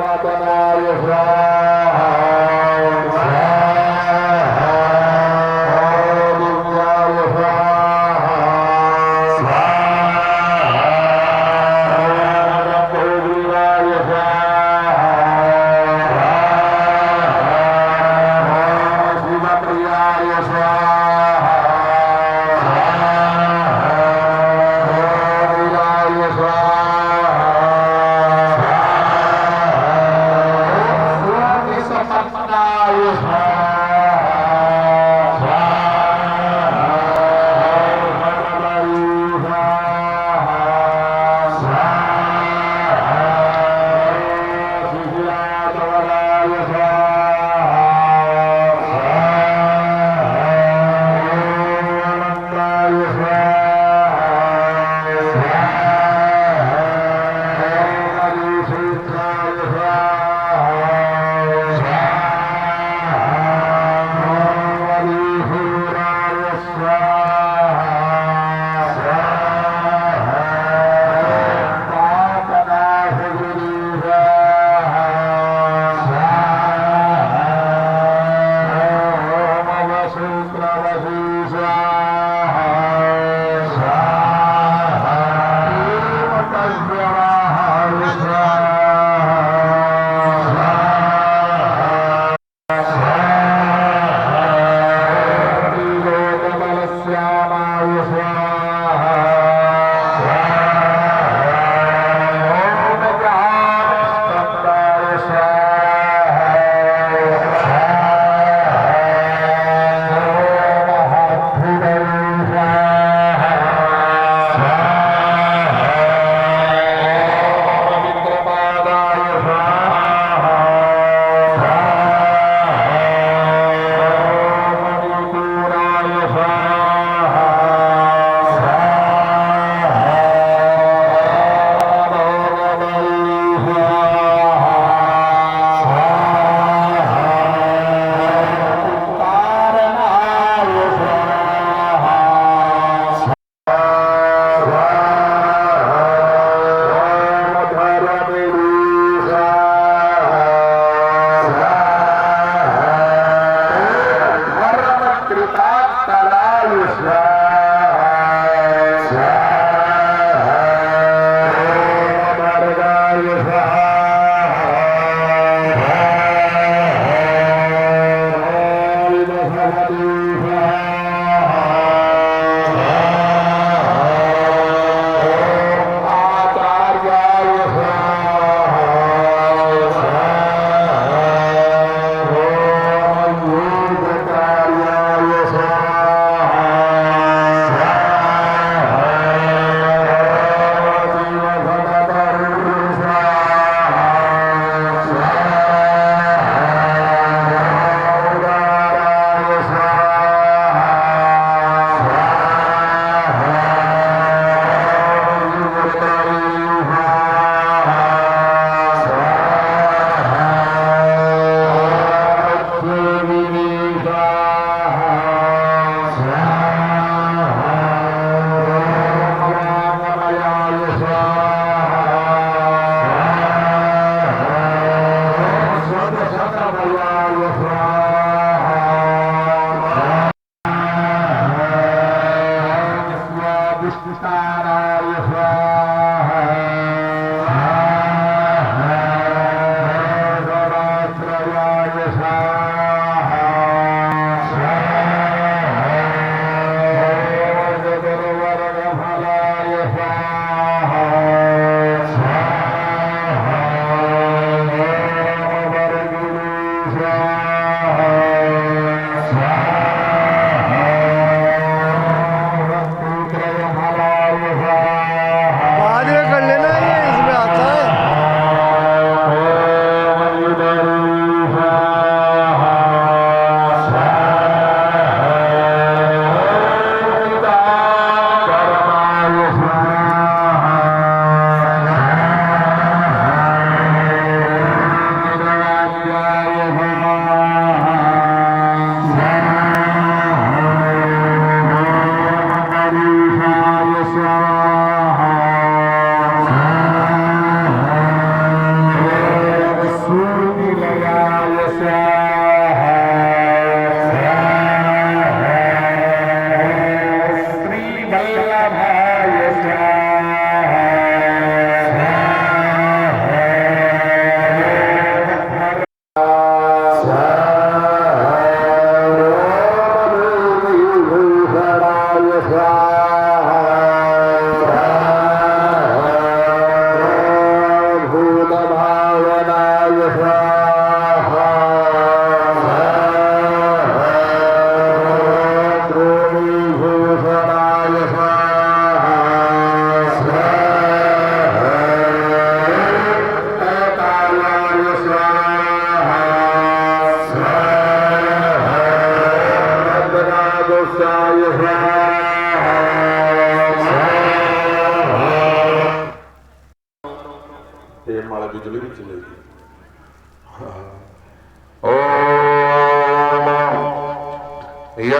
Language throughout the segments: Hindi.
पुरातनाय स्वाहा दिव्याय स्वाहा पूर्वाय स्वाहा शिवप्रियाय स्वाहा वीराय स्वाहा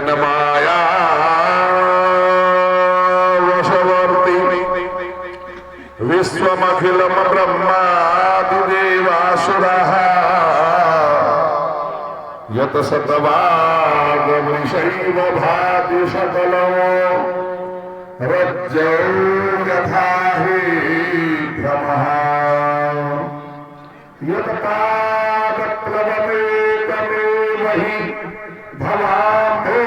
विघ्न माया वशवर्ती विश्वमखिलम ब्रह्मादिदेवासुरः यत शतवागमृषैव भाति सकलो रज्जौ यथा हि भ्रमः यत पादप्लवमेकमेव हि भवामो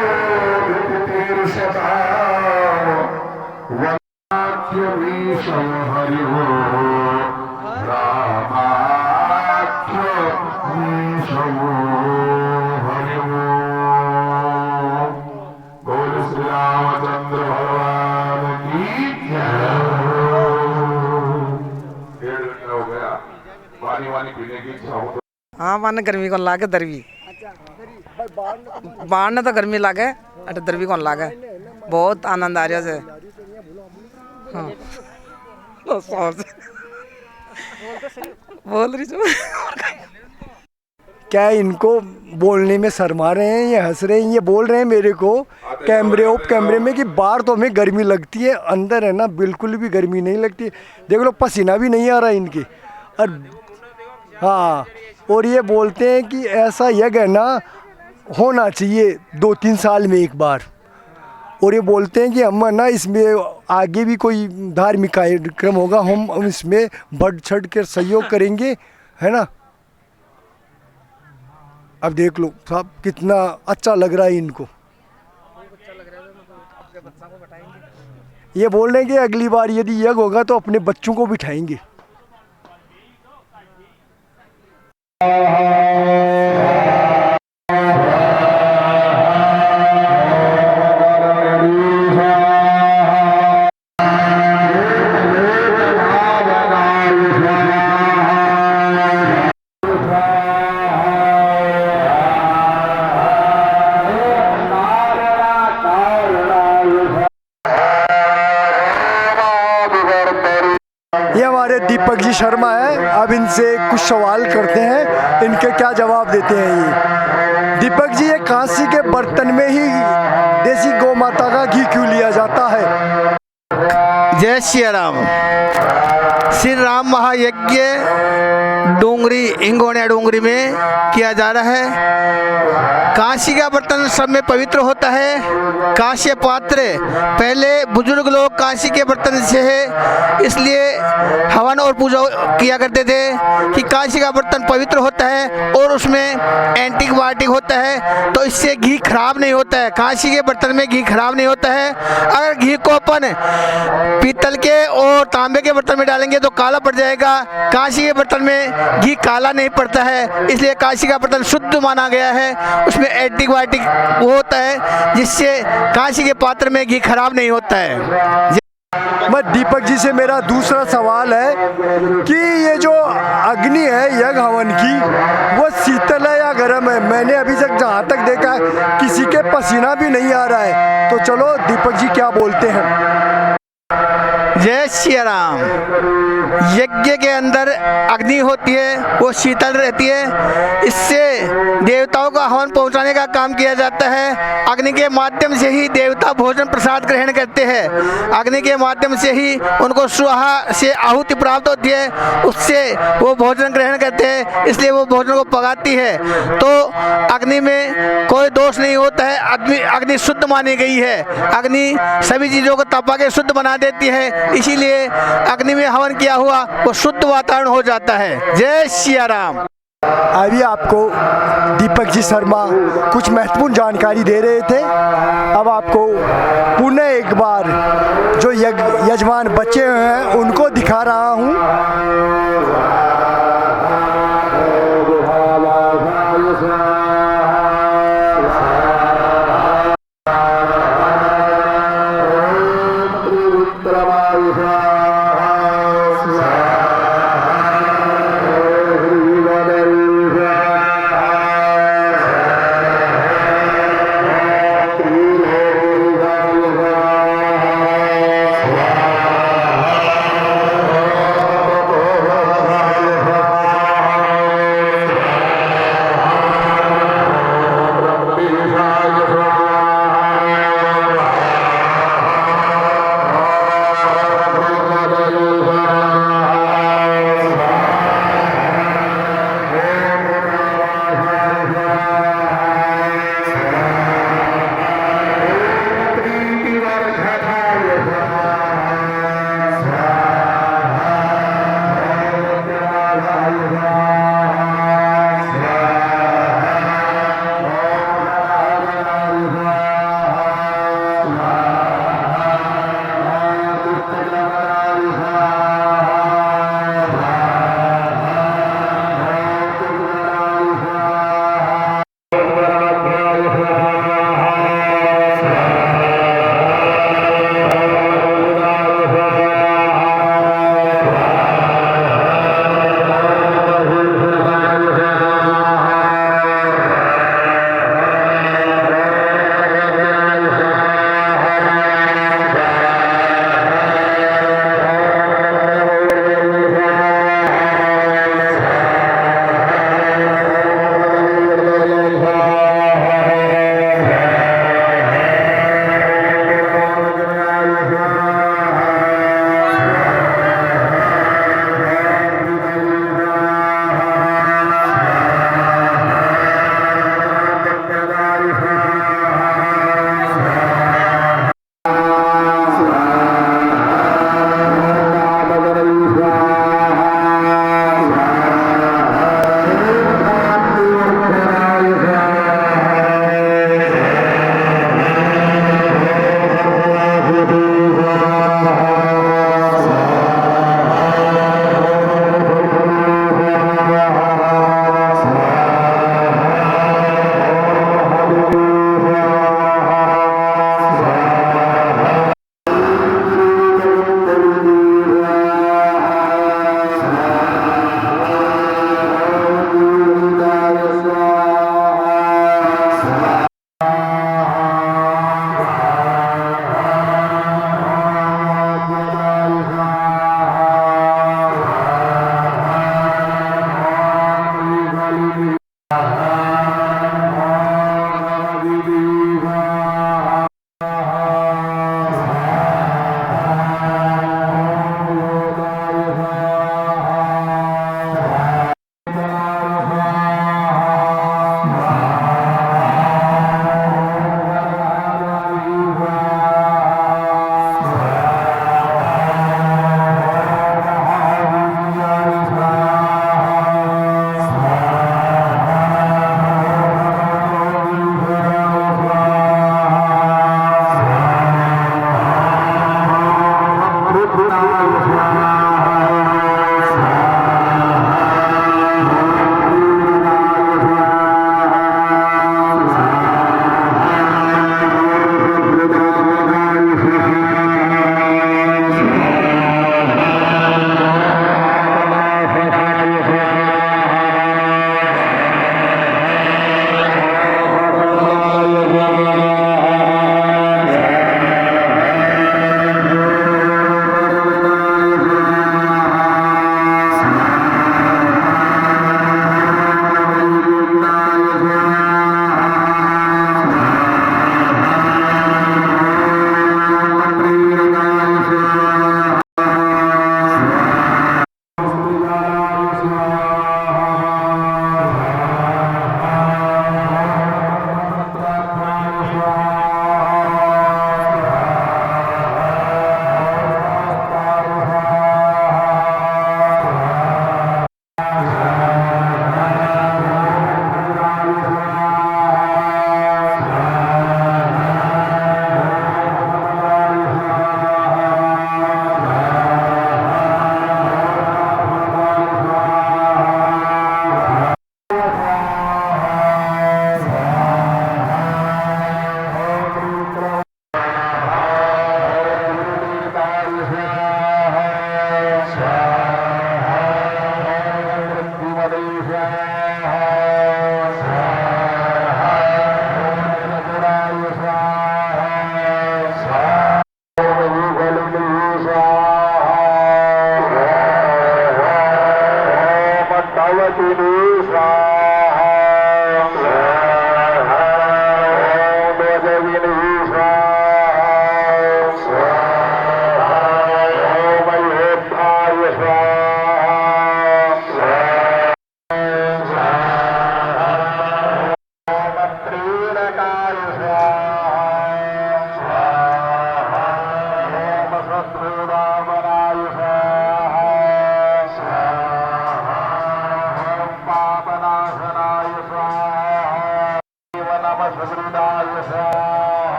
विपुतीर्षताम् वाक्यमीशं हरिः रामाख्यमीशं हरिः। बोल श्री रामचंद्र भगवान की जय। डेढ़ घंटा हो गया, पानी वानी पीने की इच्छा हो तो हाँ माने गर्मी कौन लागे दरवी बाढ़ ने तो गर्मी लागे अरे दरवी कौन लागे बहुत आनंद आ रहा है। हाँ बोल रही जो क्या इनको बोलने में शर्मा रहे हैं, ये हंस रहे हैं, ये बोल रहे हैं मेरे को कैमरे में कि बाहर तो हमें गर्मी लगती है, अंदर है ना बिल्कुल भी गर्मी नहीं लगती। देख लो पसीना भी नहीं आ रहा इनके। और हाँ, और ये बोलते हैं कि ऐसा यज्ञ है ना होना चाहिए 2-3 साल में एक बार। और ये बोलते हैं कि हम ना इसमें आगे भी कोई धार्मिक कार्यक्रम होगा, हम इसमें बढ़ चढ़ कर सहयोग करेंगे, है ना। अब देख लो साहब कितना अच्छा लग रहा है इनको। ये बोल रहे हैं कि अगली बार यदि यज्ञ होगा तो अपने बच्चों को बिठाएंगे। ये हमारे दीपक जी शर्मा है। अब इनसे कुछ सवाल करते हैं, इनके क्या जवाब देते हैं। ये दीपक जी, ये कांसी के बर्तन में ही देसी गौ माता का घी क्यों लिया जाता है? जय श्री राम। श्री राम महायज्ञ डोंगरी इंगोनिया डोंगरी में किया जा रहा है। कांसी का बर्तन सब में पवित्र होता है। कांस्य पात्र पहले बुजुर्ग लोग कांसी के बर्तन से है इसलिए हवन और पूजा किया करते थे कि कांसी का बर्तन पवित्र होता है और उसमें एंटीबायोटिक होता है, तो इससे घी खराब नहीं होता है। कांसी के बर्तन में घी खराब नहीं होता है। अगर घी को अपन पीतल के और तांबे के बर्तन में डालेंगे तो काला पड़ जाएगा। कांसी के बर्तन में घी काला नहीं पड़ता है, इसलिए कांसी का बर्तन शुद्ध माना गया है। उसमें एंटीबायोटिक वो होता है जिससे कांसी के पात्र में घी खराब नहीं होता है। मैं दीपक जी से मेरा दूसरा सवाल है कि ये जो अग्नि है यज्ञ हवन की, वो शीतल है या गर्म है? मैंने अभी तक जहाँ तक देखा है किसी के पसीना भी नहीं आ रहा है। तो चलो दीपक जी क्या बोलते हैं। जय श्री राम। यज्ञ के अंदर अग्नि होती है, वो शीतल रहती है। इससे देवताओं का हवन पहुंचाने का काम किया जाता है। अग्नि के माध्यम से ही देवता भोजन प्रसाद ग्रहण करते हैं। अग्नि के माध्यम से ही उनको स्वाहा से आहुति प्राप्त होती है, उससे वो भोजन ग्रहण करते हैं, इसलिए वो भोजन को पकाती है। तो अग्नि में कोई दोष नहीं होता है। अग्नि शुद्ध मानी गई है। अग्नि सभी चीज़ों को तपा के शुद्ध बना देती है, इसीलिए अग्नि में हवन किया हुआ वो शुद्ध वातावरण हो जाता है। जय श्री राम। अभी आपको दीपक जी शर्मा कुछ महत्वपूर्ण जानकारी दे रहे थे। अब आपको पुनः एक बार जो यजमान बचे हुए हैं उनको दिखा रहा हूँ।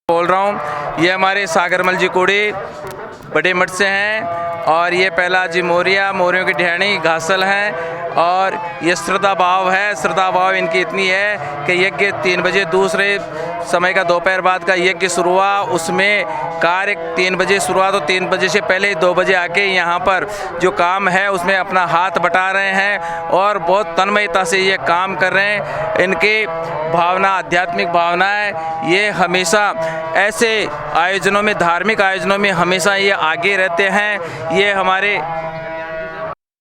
बोल रहा हूँ। ये हमारे सागरमल जी कोड़ी बड़े मठ से हैं और ये पहला जी मोरियों की ढेणी घासल हैं और ये श्रद्धा भाव है। श्रद्धा भाव इनकी इतनी है कि यज्ञ 3 बजे दूसरे समय का दोपहर बाद का यज्ञ शुरू हुआ, उसमें कार्य 3 बजे शुरुआत हो, 3 बजे से पहले 2 बजे आके यहाँ पर जो काम है उसमें अपना हाथ बटा रहे हैं और बहुत तन्मयता से ये काम कर रहे हैं। इनके भावना आध्यात्मिक भावना है। ये हमेशा ऐसे आयोजनों में, धार्मिक आयोजनों में हमेशा ये आगे रहते हैं। ये हमारे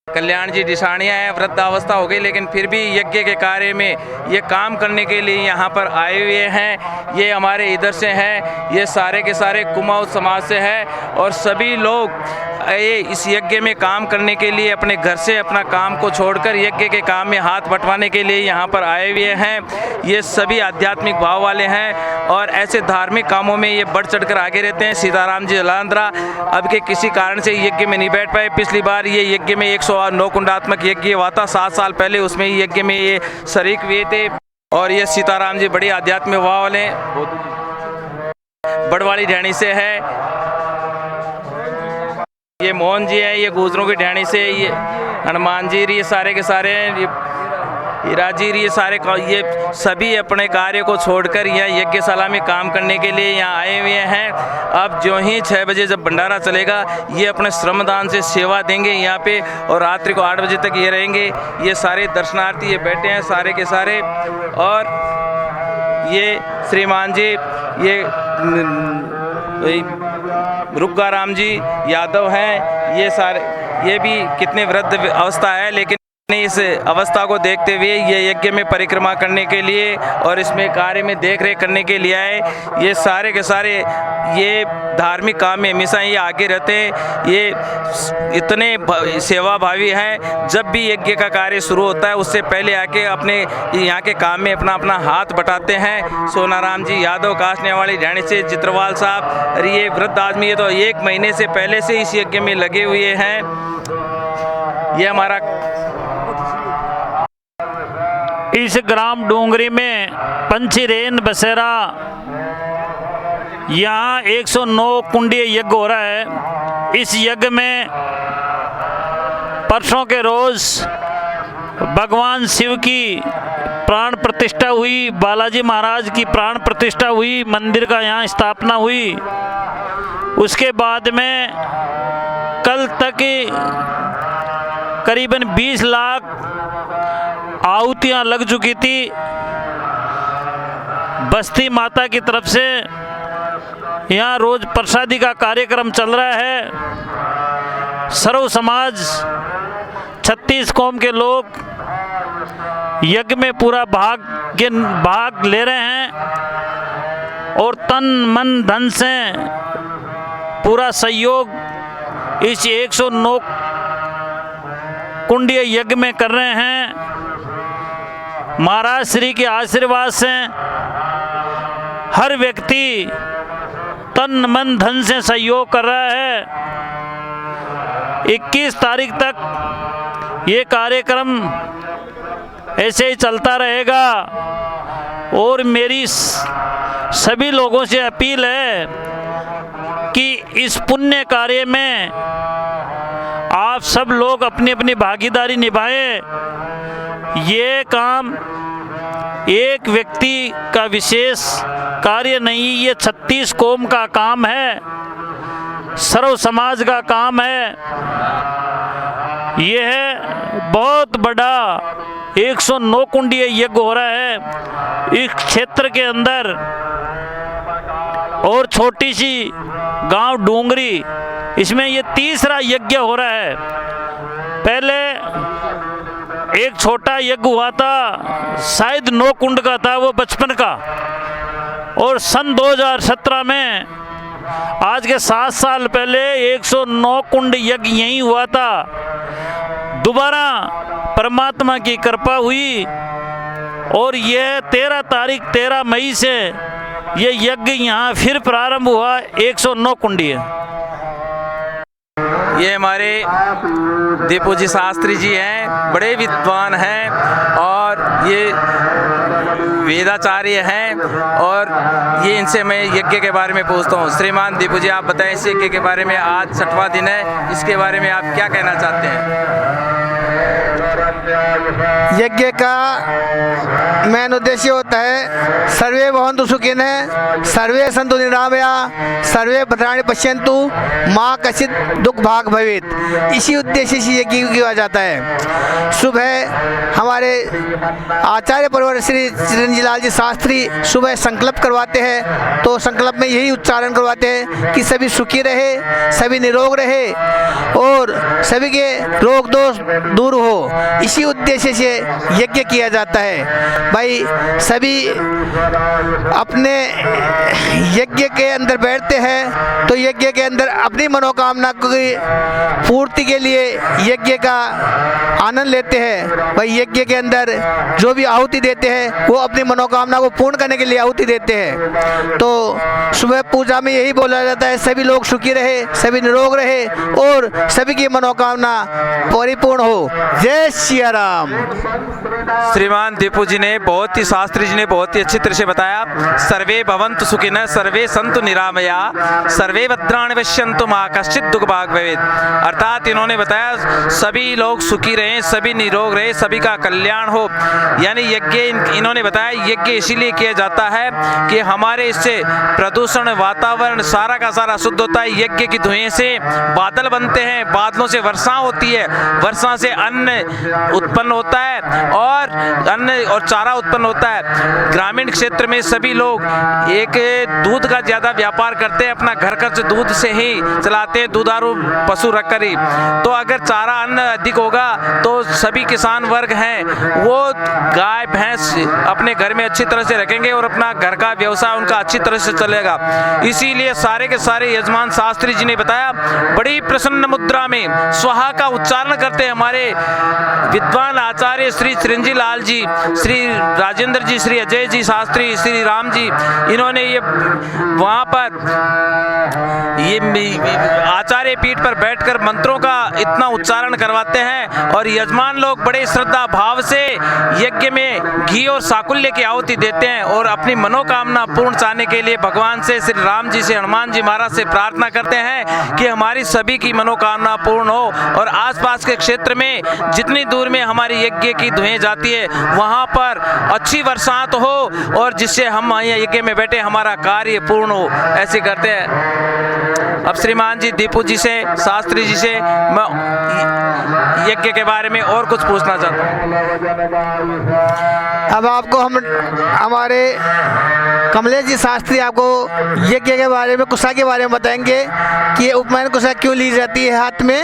कल्याण जी डिसाणिया हैं, वृद्धावस्था हो गई लेकिन फिर भी यज्ञ के कार्य में ये काम करने के लिए यहाँ पर आए हुए हैं। ये हमारे इधर से हैं, ये सारे के सारे कुमाऊँ समाज से हैं और सभी लोग ये इस यज्ञ में काम करने के लिए अपने घर से अपना काम को छोड़कर यज्ञ के काम में हाथ बंटवाने के लिए यहाँ पर आए हुए हैं। ये सभी आध्यात्मिक भाव वाले हैं और ऐसे धार्मिक कामों में ये बढ़ चढ़कर आगे रहते हैं। सीताराम जी जलांध्रा अब के किसी कारण से यज्ञ में नहीं बैठ पाए। पिछली बार ये यज्ञ में 109 कुंडात्मक यज्ञ हुआ था 7 साल पहले, उसमें यज्ञ में ये शरीक हुए थे। और ये सीताराम जी बड़ी आध्यात्मिक भाव वाले बड़वाड़ी ढेणी से है। ये मोहन जी हैं, ये गुजरों की ढेणी से, ये हनुमान जी, ये सारे के सारे हैं, ये राजीर, ये सारे ये सभी अपने कार्य को छोड़कर यहाँ यज्ञशाला में काम करने के लिए यहाँ आए हुए हैं। अब जो ही 6 बजे जब भंडारा चलेगा ये अपने श्रमदान से सेवा देंगे यहाँ पे और रात्रि को 8 बजे तक ये रहेंगे। ये सारे दर्शनार्थी ये बैठे हैं सारे के सारे और ये श्रीमान जी, ये रुग्गाराम जी यादव हैं, ये सारे, ये भी कितने वृद्ध अवस्था है, लेकिन इस अवस्था को देखते हुए ये यज्ञ में परिक्रमा करने के लिए और इसमें कार्य में देख रेख करने के लिए आए। ये सारे के सारे ये धार्मिक काम में हमेशा ही आगे रहते हैं। ये इतने सेवा भावी हैं, जब भी यज्ञ का कार्य शुरू होता है उससे पहले आके अपने यहाँ के काम में अपना अपना हाथ बटाते हैं। सोनाराम जी यादव कासनेवाड़ी ढाणी से चित्रवाल साहब, और ये वृद्ध आदमी ये तो 1 महीने से पहले से इस यज्ञ में लगे हुए हैं। ये हमारा इस ग्राम डोंगरी में पंचीरेन बसेरा, यहाँ 109 कुंडीय यज्ञ हो रहा है। इस यज्ञ में परसों के रोज भगवान शिव की प्राण प्रतिष्ठा हुई, बालाजी महाराज की प्राण प्रतिष्ठा हुई, मंदिर का यहाँ स्थापना हुई। उसके बाद में कल तक करीबन 20 लाख आहुतियाँ लग चुकी थी। बस्ती माता की तरफ से यहाँ रोज प्रसादी का कार्यक्रम चल रहा है। सर्व समाज 36 कौम के लोग यज्ञ में पूरा भाग ले रहे हैं और तन मन धन से पूरा सहयोग इस 109 कुंडीय यज्ञ में कर रहे हैं। महाराज श्री के आशीर्वाद से हर व्यक्ति तन मन धन से सहयोग कर रहा है। 21 तारीख तक ये कार्यक्रम ऐसे ही चलता रहेगा और मेरी सभी लोगों से अपील है कि इस पुण्य कार्य में आप सब लोग अपनी अपनी भागीदारी निभाएं। ये काम एक व्यक्ति का विशेष कार्य नहीं, ये 36 कौम का काम है, सर्व समाज का काम है। यह बहुत बड़ा 109 कुंडीय यज्ञ हो रहा है इस क्षेत्र के अंदर। और छोटी सी गांव डोंगरी, इसमें ये तीसरा यज्ञ हो रहा है। पहले एक छोटा यज्ञ हुआ था, शायद 9 कुंड का था, वो बचपन का, और सन 2017 में आज के 7 साल पहले 109 कुंड यज्ञ यहीं हुआ था। दोबारा परमात्मा की कृपा हुई और यह 13 मई से ये यज्ञ यहाँ फिर प्रारंभ हुआ 109 कुंडीय। ये हमारे दीपू जी शास्त्री जी हैं, बड़े विद्वान हैं और ये वेदाचार्य हैं, और ये इनसे मैं यज्ञ के बारे में पूछता हूँ। श्रीमान दीपू जी, आप बताएं इस यज्ञ के बारे में। आज 6वां दिन है, इसके बारे में आप क्या कहना चाहते हैं? यज्ञ का मेन उद्देश्य होता है सर्वे भवन्तु सुखिनः, सर्वे सन्तु निरामया, सर्वे भद्राणि पश्यन्तु, माँ कश्चित् दुख भाग भवेत्। इसी उद्देश्य से यज्ञ किया जाता है। सुबह हमारे आचार्य परिवार श्री चिरंजीव लाल जी शास्त्री सुबह संकल्प करवाते हैं, तो संकल्प में यही उच्चारण करवाते हैं कि सभी सुखी रहे, सभी निरोग रहे और सभी के रोग दोष दूर हो। इसी उद्देश्य से यज्ञ किया जाता है। भाई सभी अपने यज्ञ के अंदर बैठते हैं तो यज्ञ के अंदर अपनी मनोकामना की पूर्ति के लिए यज्ञ का आनंद लेते हैं। भाई यज्ञ के अंदर जो भी आहुति देते हैं वो अपनी मनोकामना को पूर्ण करने के लिए आहुति देते हैं। तो सुबह पूजा में यही बोला जाता है सभी लोग सुखी रहे, सभी निरोग रहे और सभी की मनोकामना परिपूर्ण हो। जय सिया राम। श्रीमान दीपू जी ने बहुत ही, शास्त्री जी ने बहुत ही अच्छी तरह से बताया। सर्वे भवन्तु सुखिनः, सर्वे संतु निरामया सर्वे भद्राणि पश्यन्तु मा कश्चित् दुःखभाग् भवेत्। अर्थात इन्होंने बताया सभी लोग सुखी रहें, सभी निरोग रहे, सभी का कल्याण हो। यानी यज्ञ इन्होंने बताया यज्ञ इसीलिए किया जाता है कि हमारे इससे प्रदूषण, वातावरण सारा का सारा शुद्ध होता है। यज्ञ की धुएं से बादल बनते हैं, बादलों से वर्षा होती है, वर्षा से अन्न उत्पन्न होता है और अन्न और चारा उत्पन्न होता है। ग्रामीण क्षेत्र में सभी लोग एक दूध का ज़्यादा व्यापार करते हैं, अपना घर खर्च दूध से ही चलाते हैं, दुधारू पशु रखकर ही। तो अगर चारा अन्न अधिक होगा तो सभी किसान वर्ग हैं वो गाय भैंस अपने घर में अच्छी तरह से रखेंगे और अपना घर का व्यवसाय उनका अच्छी तरह से चलेगा। इसीलिए सारे के सारे यजमान शास्त्री जी ने बताया बड़ी प्रसन्न मुद्रा में स्वाहा का उच्चारण करते हैं हमारे विद्वान आचार्य श्री चिरंजी लाल जी, श्री राजेंद्र जी, श्री अजय जी शास्त्री, श्री राम जी। इन्होंने ये वहाँ पर ये आचार्य पीठ पर बैठकर मंत्रों का इतना उच्चारण करवाते हैं और यजमान लोग बड़े श्रद्धा भाव से यज्ञ में घी और साकुल्य की आहुति देते हैं और अपनी मनोकामना पूर्ण चाहने के लिए भगवान से, श्री राम जी से, हनुमान जी महाराज से प्रार्थना करते हैं कि हमारी सभी की मनोकामना पूर्ण हो और आसपास के क्षेत्र में जितनी दूर में हमारी यज्ञ की धुएं जाती है वहाँ पर अच्छी बरसात हो और जिससे हम यज्ञ में बैठे हमारा कार्य पूर्ण हो। ऐसे करते हैं। अब श्रीमान जी दीपू जी से, शास्त्री जी से मैं यज्ञ के बारे में और कुछ पूछना चाहता हूँ। अब आपको हम हमारे कमलेश जी शास्त्री आपको यज्ञ के बारे में, कुशा के बारे में बताएंगे कि ये उपमान कुशा क्यों ली जाती है हाथ में।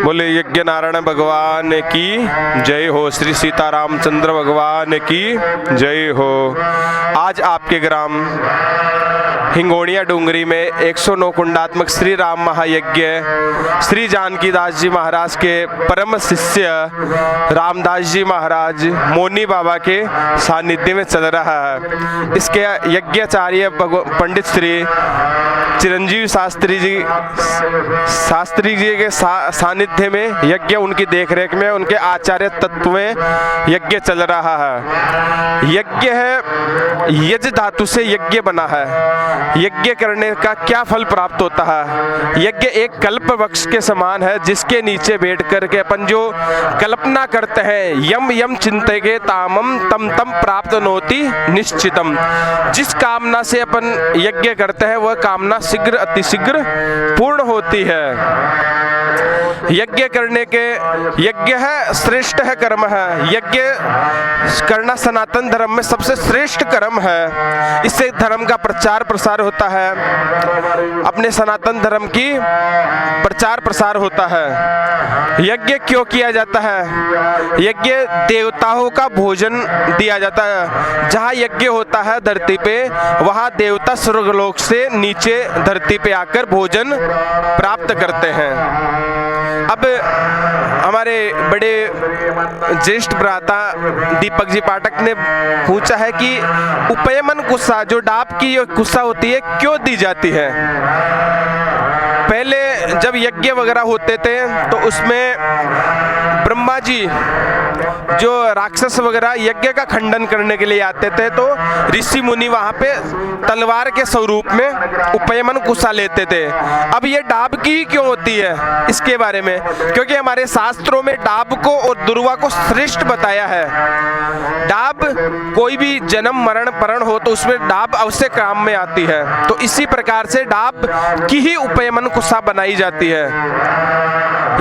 बोले यज्ञ नारायण भगवान की जय हो, श्री सीतारामचंद्र भगवान की जय हो। आज आपके ग्राम हिंगोनिया डूंगरी में 109 कुंडात्मक श्री राम महायज्ञ श्री जानकी दास जी महाराज के परम शिष्य रामदास जी महाराज मोनी बाबा के सानिध्य में चल रहा है। इसके यज्ञाचार्य पंडित श्री चिरंजीव शास्त्री जी के सानिध्य में यज्ञ, उनकी देखरेख में, उनके आचार्य तत्व में यज्ञ चल रहा है। यज्ञ है, यज धातु से यज्ञ बना है। यज्ञ करने का क्या फल प्राप्त होता है? यज्ञ एक कल्प वृक्ष के समान है जिसके नीचे बैठ करके अपन जो कल्पना करते हैं, यम यम चिंतेगे तामम तम तम प्राप्त नोति निश्चितम। जिस कामना से अपन यज्ञ करते हैं वह कामना शीघ्र अतिशीघ्र पूर्ण होती है। यज्ञ करने के, यज्ञ है श्रेष्ठ है कर्म है। यज्ञ करना सनातन धर्म में सबसे श्रेष्ठ कर्म है। इससे धर्म का प्रचार प्रसार होता है, अपने सनातन धर्म की प्रचार प्रसार होता है। यज्ञ क्यों किया जाता है? यज्ञ देवताओं का भोजन दिया जाता है। जहाँ यज्ञ होता है धरती पे, वहाँ देवता स्वर्गलोक से नीचे धरती पे आकर भोजन प्राप्त करते हैं। अब हमारे बड़े ज्येष्ठ भ्राता दीपक जी पाठक ने पूछा है कि उपयमन कुशा, जो डाब की कुशा होती है, क्यों दी जाती है? पहले जब यज्ञ वगैरह होते थे तो उसमें ब्रह्मा जी जो राक्षस वगैरह यज्ञ का खंडन करने के लिए आते थे तो ऋषि मुनि वहाँ पे तलवार के स्वरूप में उपयमन कुशा लेते थे। अब ये डाब की क्यों होती है इसके बारे में, क्योंकि हमारे शास्त्रों में डाब को और दुर्वा को श्रेष्ठ बताया है। डाब कोई भी जन्म मरण परण हो तो उसमें डाब अवश्य काम में आती है, तो इसी प्रकार से डाब की ही उपयमन कुशा बनाई जाती है।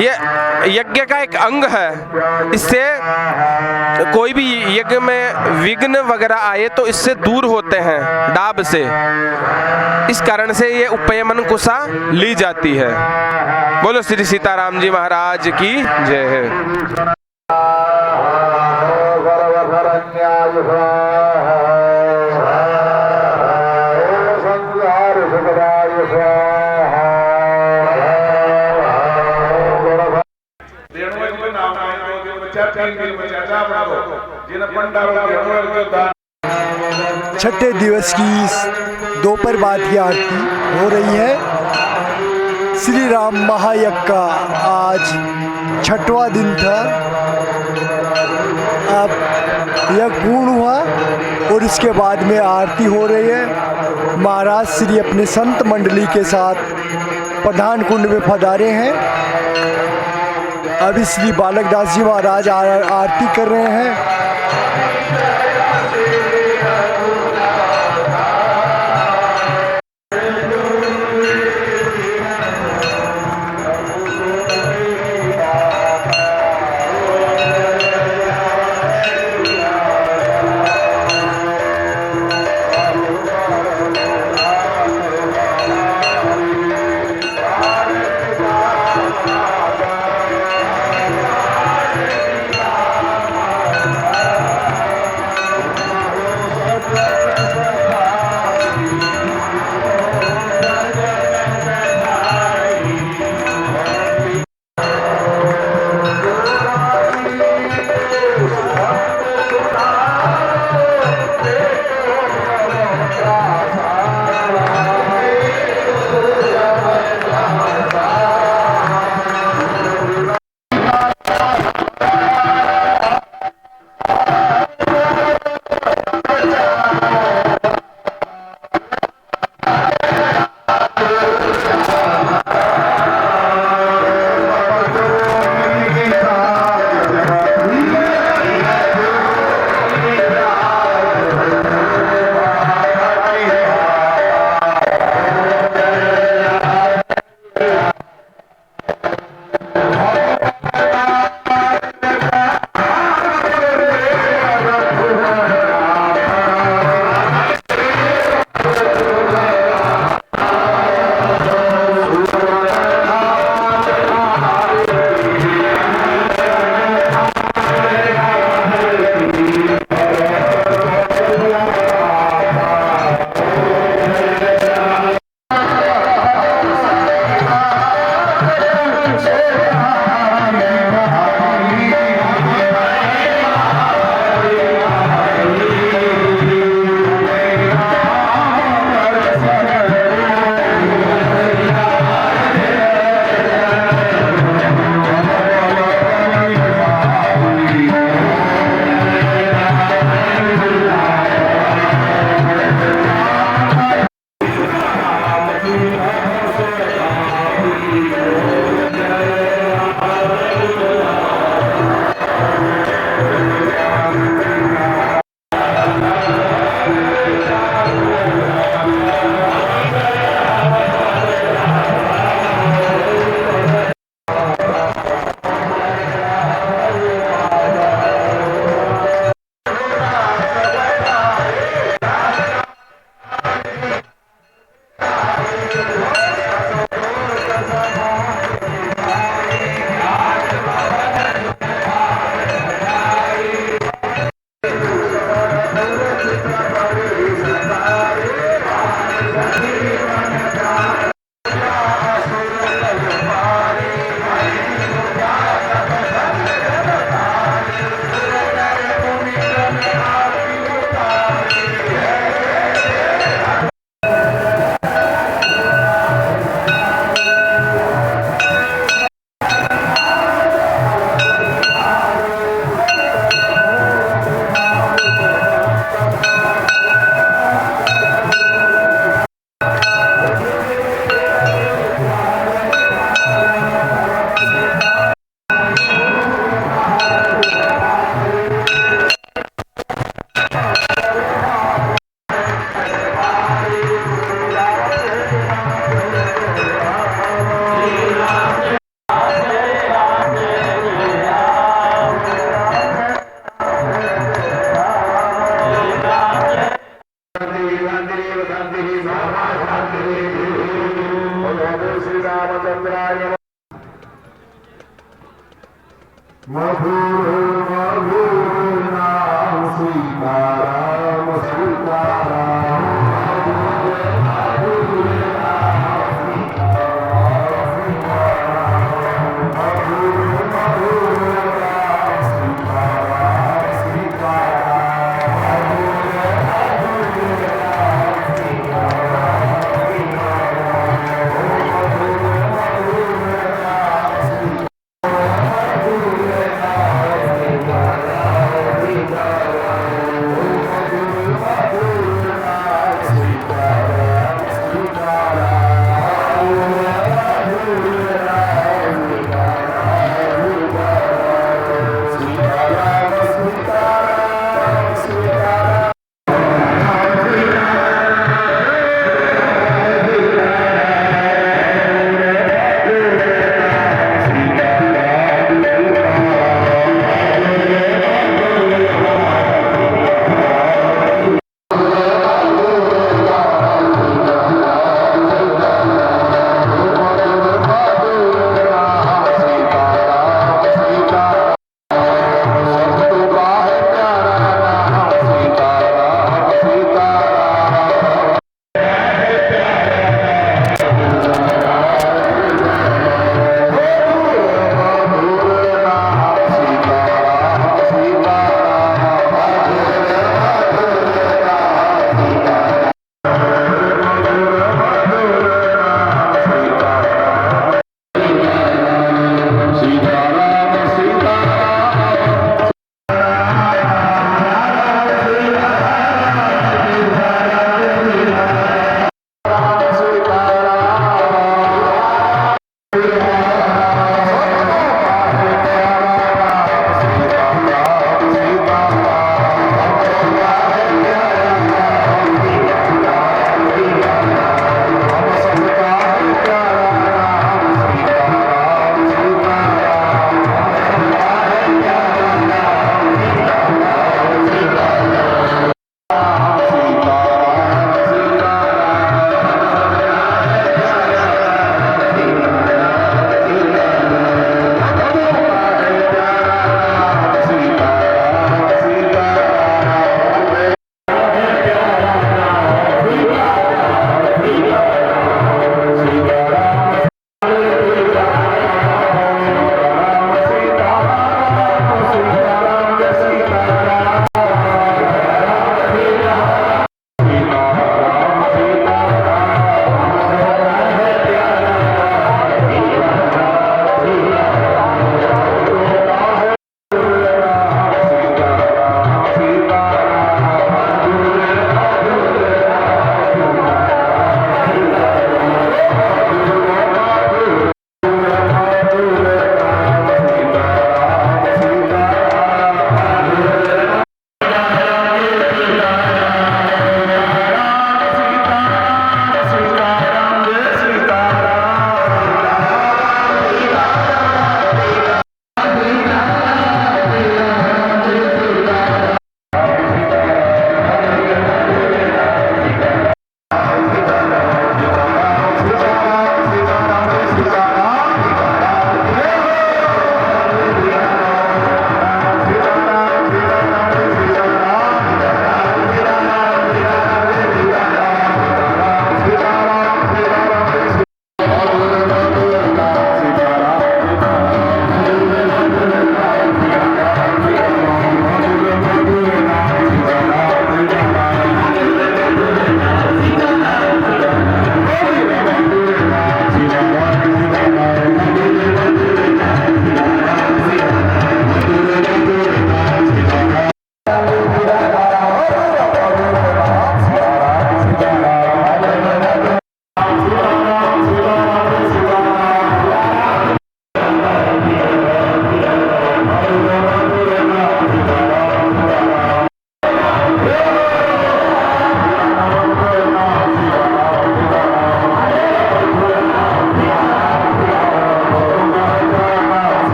ये यज्ञ का एक अंग है। इससे कोई भी यज्ञ में विघ्न वगैरह आए तो इससे दूर होते हैं डाब से। इस कारण से ये उपयमन कुशा ली जाती है। बोलो श्री सीताराम जी महाराज की जय है। छठे दिवस की दोपहर बाद की आरती हो रही है। श्री राम महायज्ञ का आज छठवां दिन था। अब यह पूर्ण हुआ और इसके बाद में आरती हो रही है। महाराज श्री अपने संत मंडली के साथ प्रधान कुंड में पधारे हैं। अभी श्री बालकदास जी महाराज आरती कर रहे हैं।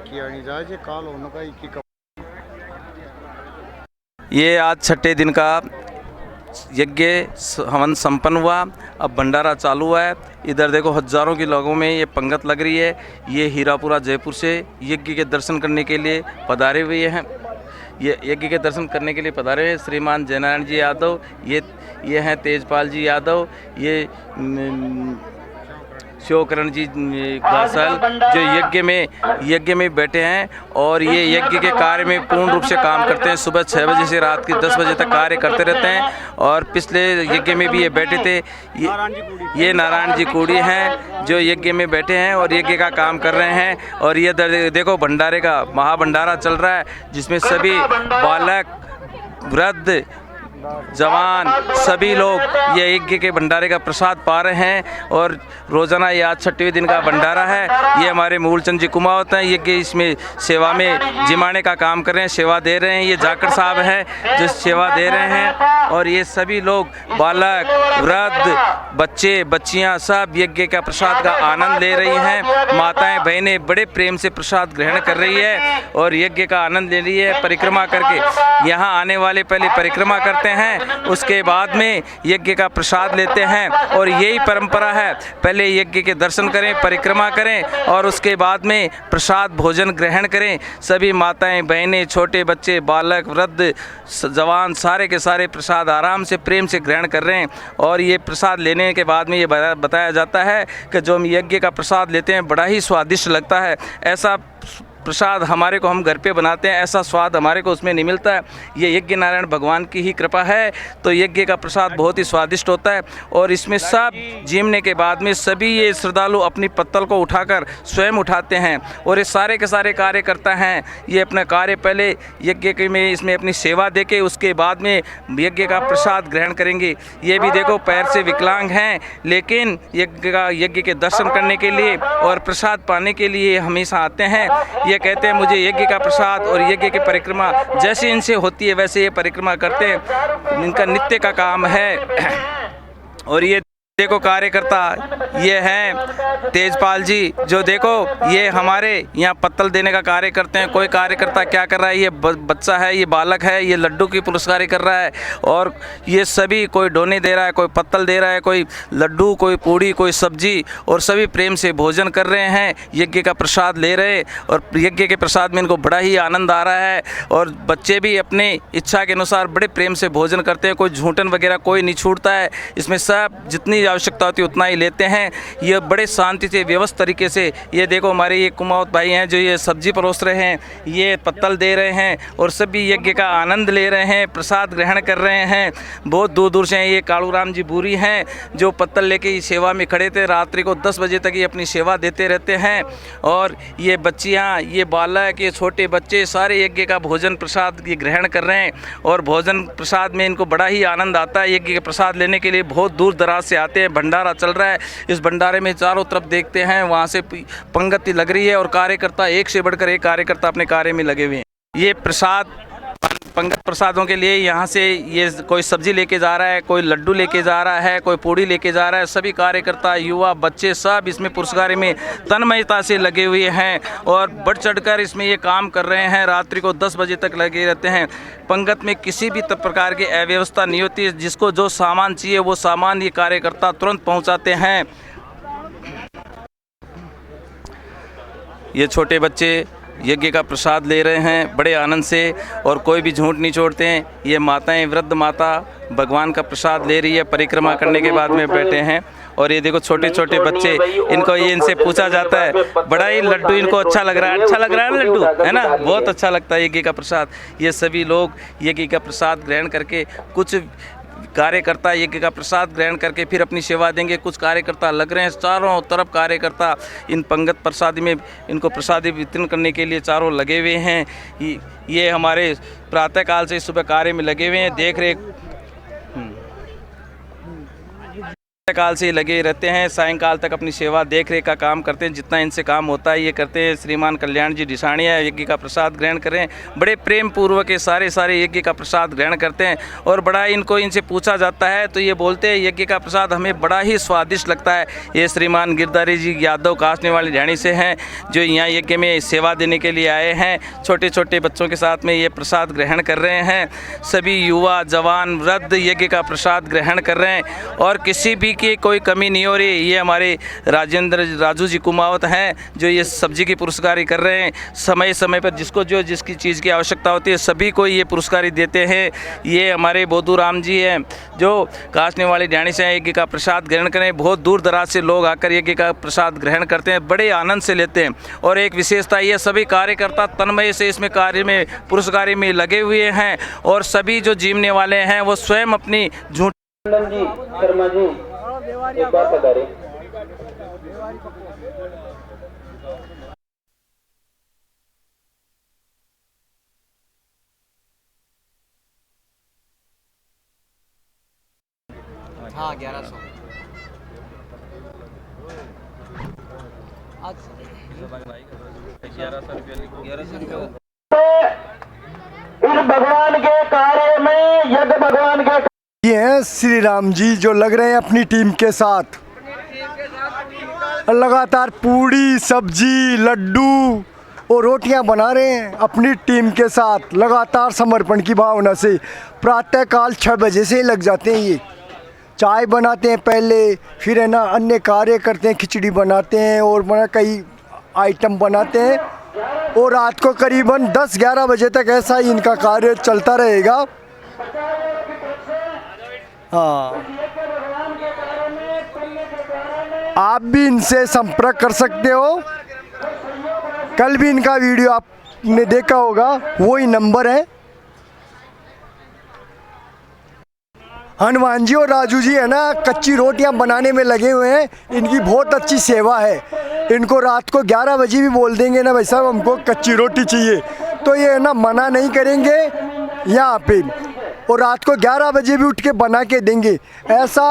किया नहीं जाए जे काल होने का एक ये आज छठे दिन का यज्ञ हवन संपन्न हुआ। अब भंडारा चालू हुआ है। इधर देखो हजारों के लोगों में ये पंगत लग रही है। ये हीरापुरा जयपुर से यज्ञ के दर्शन करने के लिए पधारे हुए हैं। ये यज्ञ के दर्शन करने के लिए पधारे हैं श्रीमान जयनारायण जी यादव, ये हैं तेजपाल जी यादव, ये शिवकरण जी गासल जो यज्ञ में बैठे हैं और ये यज्ञ के कार्य में पूर्ण रूप से काम करते हैं। सुबह 6 बजे से रात के 10 बजे तक कार्य करते रहते हैं। और पिछले यज्ञ में भी ये बैठे थे। ये नारायण जी कूड़ी हैं जो यज्ञ में बैठे हैं और यज्ञ का काम कर रहे हैं। और ये देखो भंडारे का महाभंडारा चल रहा है जिसमें सभी बालक, वृद्ध, जवान सभी लोग ये यज्ञ के भंडारे का प्रसाद पा रहे हैं। और रोज़ाना ये आज 6वें दिन का भंडारा है। ये हमारे मूलचंद जी कुमावत हैं, यज्ञ इसमें सेवा में जिमाने का काम कर रहे हैं, सेवा दे रहे हैं। ये जाकर साहब हैं जो सेवा दे रहे हैं। और ये सभी लोग बालक, वृद्ध, बच्चे, बच्चियां सब यज्ञ का प्रसाद का आनंद ले रही हैं। माताएं, बहनें बड़े प्रेम से प्रसाद ग्रहण कर रही है और यज्ञ का आनंद ले रही है। परिक्रमा करके यहाँ आने वाले पहले परिक्रमा करते हैं, उसके बाद में यज्ञ का प्रसाद लेते हैं। और यही परंपरा है, पहले यज्ञ के दर्शन करें, परिक्रमा करें और उसके बाद में प्रसाद भोजन ग्रहण करें। सभी माताएं, बहनें, छोटे बच्चे, बालक, वृद्ध, जवान सारे के सारे प्रसाद आराम से प्रेम से ग्रहण कर रहे हैं। और ये प्रसाद लेने के बाद में ये बताया जाता है कि जो हम यज्ञ का प्रसाद लेते हैं बड़ा ही स्वादिष्ट लगता है। ऐसा प्रसाद हमारे को हम घर पे बनाते हैं, ऐसा स्वाद हमारे को उसमें नहीं मिलता है। ये यज्ञ नारायण भगवान की ही कृपा है। तो यज्ञ का प्रसाद बहुत ही स्वादिष्ट होता है। और इसमें सब जीमने के बाद में सभी ये श्रद्धालु अपनी पत्तल को उठाकर स्वयं उठाते हैं और ये सारे के सारे कार्य करता हैं। ये अपना कार्य पहले यज्ञ के में इसमें अपनी सेवा दे के उसके बाद में यज्ञ का प्रसाद ग्रहण करेंगे। ये भी देखो पैर से विकलांग हैं लेकिन यज्ञ के दर्शन करने के लिए और प्रसाद पाने के लिए हमेशा आते हैं। ये कहते हैं मुझे यज्ञ का प्रसाद और यज्ञ की परिक्रमा जैसे इनसे होती है वैसे ये परिक्रमा करते हैं। इनका नित्य का काम है। और ये देखो कार्यकर्ता ये हैं तेजपाल जी जो देखो ये हमारे यहाँ पत्तल देने का कार्य करते हैं। कोई कार्यकर्ता क्या कर रहा है, ये बच्चा है, ये बालक है, ये लड्डू की पुरस्कार कर रहा है। और ये सभी कोई डोने दे रहा है, कोई पत्तल दे रहा है, कोई लड्डू, कोई पूड़ी, कोई सब्जी और सभी प्रेम से भोजन कर रहे हैं, यज्ञ का प्रसाद ले रहे। और यज्ञ के प्रसाद में इनको बड़ा ही आनंद आ रहा है। और बच्चे भी अपने इच्छा के अनुसार बड़े प्रेम से भोजन करते हैं। कोई झूठन वगैरह कोई नहीं छूटता है। इसमें सब जितनी आवश्यकता होती है उतना ही लेते हैं। ये बड़े शांति से व्यवस्थित तरीके से ये देखो हमारे ये कुमावत भाई हैं जो ये सब्जी परोस रहे हैं, ये पत्तल दे रहे हैं और सभी यज्ञ का आनंद ले रहे हैं, प्रसाद ग्रहण कर रहे हैं। बहुत दूर दूर से हैं। ये कालूराम जी बूरी हैं जो पत्तल लेके सेवा में खड़े थे, रात्रि को 10 बजे तक ये अपनी सेवा देते रहते हैं। और ये बच्चियाँ, ये बालक, ये छोटे बच्चे सारे यज्ञ का भोजन प्रसाद ये ग्रहण कर रहे हैं। और भोजन प्रसाद में इनको बड़ा ही आनंद आता है। यज्ञ के प्रसाद लेने के लिए बहुत दूर दराज से आते हैं। भंडारा चल रहा है, इस भंडारे में चारों तरफ देखते हैं वहाँ से पंगति लग रही है और कार्यकर्ता एक से बढ़कर एक कार्यकर्ता अपने कार्य में लगे हुए हैं। ये प्रसाद पंगत प्रसादों के लिए यहाँ से ये कोई सब्जी लेके जा रहा है, कोई लड्डू लेके जा रहा है, कोई पूड़ी लेके जा रहा है। सभी कार्यकर्ता, युवा, बच्चे सब इसमें पुरस्कार में तन्मयता से लगे हुए हैं और बढ़ चढ़कर इसमें ये काम कर रहे हैं। रात्रि को 10 बजे तक लगे रहते हैं। पंगत में किसी भी प्रकार की अव्यवस्था नहीं होती है। जिसको जो सामान चाहिए वो सामान ये कार्यकर्ता तुरंत पहुँचाते हैं। ये छोटे बच्चे यज्ञ का प्रसाद ले रहे हैं बड़े आनंद से और कोई भी झूठ नहीं छोड़ते हैं। ये माताएं, वृद्ध माता भगवान का प्रसाद ले रही है, परिक्रमा करने के बाद में बैठे हैं। और ये देखो छोटे छोटे बच्चे, इनको ये इनसे पूछा जाता है बड़ा ही लड्डू इनको अच्छा लग रहा है, अच्छा लग रहा है ना लड्डू, है ना, बहुत अच्छा लगता है यज्ञ का प्रसाद। ये सभी लोग यज्ञ का प्रसाद ग्रहण करके कुछ कार्यकर्ता यज्ञ का प्रसाद ग्रहण करके फिर अपनी सेवा देंगे। कुछ कार्यकर्ता लग रहे हैं, चारों तरफ कार्यकर्ता इन पंगत प्रसादी में इनको प्रसादी वितरण करने के लिए चारों लगे हुए हैं। ये हमारे प्रातःकाल से सुबह कार्य में लगे हुए हैं, देख रेख काल से लगे रहते हैं, सायंकाल तक अपनी सेवा देख रेख का काम करते हैं, जितना इनसे काम होता है ये करते हैं। श्रीमान कल्याण जी डिसाणिया यज्ञ का प्रसाद ग्रहण करें, बड़े प्रेम पूर्वक ये सारे यज्ञ का प्रसाद ग्रहण करते हैं। और बड़ा इनको इनसे पूछा जाता है तो ये बोलते हैं यज्ञ का प्रसाद हमें बड़ा ही स्वादिष्ट लगता है। ये श्रीमान गिरधारी जी यादव कासने वाली ढाणी से हैं, जो यहाँ यज्ञ में सेवा देने के लिए आए हैं। छोटे छोटे बच्चों के साथ में ये प्रसाद ग्रहण कर रहे हैं। सभी युवा जवान वृद्ध यज्ञ का प्रसाद ग्रहण कर रहे हैं और किसी भी की कोई कमी नहीं हो रही। ये हमारे राजू जी कुमावत हैं जो ये सब्जी की पुरस्कारी कर रहे हैं। समय समय पर जिसको जो जिसकी चीज़ की आवश्यकता होती है सभी को ये पुरस्कारी देते हैं। ये हमारे बोधू राम जी हैं जो कासने वाली ढाणी से यज्ञ का प्रसाद ग्रहण करें। बहुत दूर दराज से लोग आकर यज्ञ का प्रसाद ग्रहण करते हैं, बड़े आनंद से लेते हैं। और एक विशेषता ये सभी कार्यकर्ता तन्मय से इसमें कार्य में पुरस्कारी में लगे हुए हैं और सभी जो जीवने वाले हैं वो स्वयं अपनी झूठ जी शर्मा जी एक बात बता रहे। हाँ 1100 इस भगवान के कार्य में यज्ञ भगवान के ये हैं श्री राम जी जो लग रहे हैं अपनी टीम के साथ, लगातार पूड़ी सब्जी लड्डू और रोटियां बना रहे हैं अपनी टीम के साथ, लगातार समर्पण की भावना से। प्रातःकाल 6 बजे से ही लग जाते हैं। ये चाय बनाते हैं पहले, फिर है ना अन्य कार्य करते हैं, खिचड़ी बनाते हैं और कई आइटम बनाते हैं और रात को करीबन 10-11 बजे तक ऐसा ही इनका कार्य चलता रहेगा। हाँ, आप भी इनसे संपर्क कर सकते हो। कल भी इनका वीडियो आपने देखा होगा, वही नंबर है। हनुमान जी और राजू जी है ना कच्ची रोटियां बनाने में लगे हुए हैं। इनकी बहुत अच्छी सेवा है। इनको रात को 11 बजे भी बोल देंगे ना भाई साहब हमको कच्ची रोटी चाहिए, तो ये है ना मना नहीं करेंगे यहाँ पे, और रात को 11 बजे भी उठ के बना के देंगे। ऐसा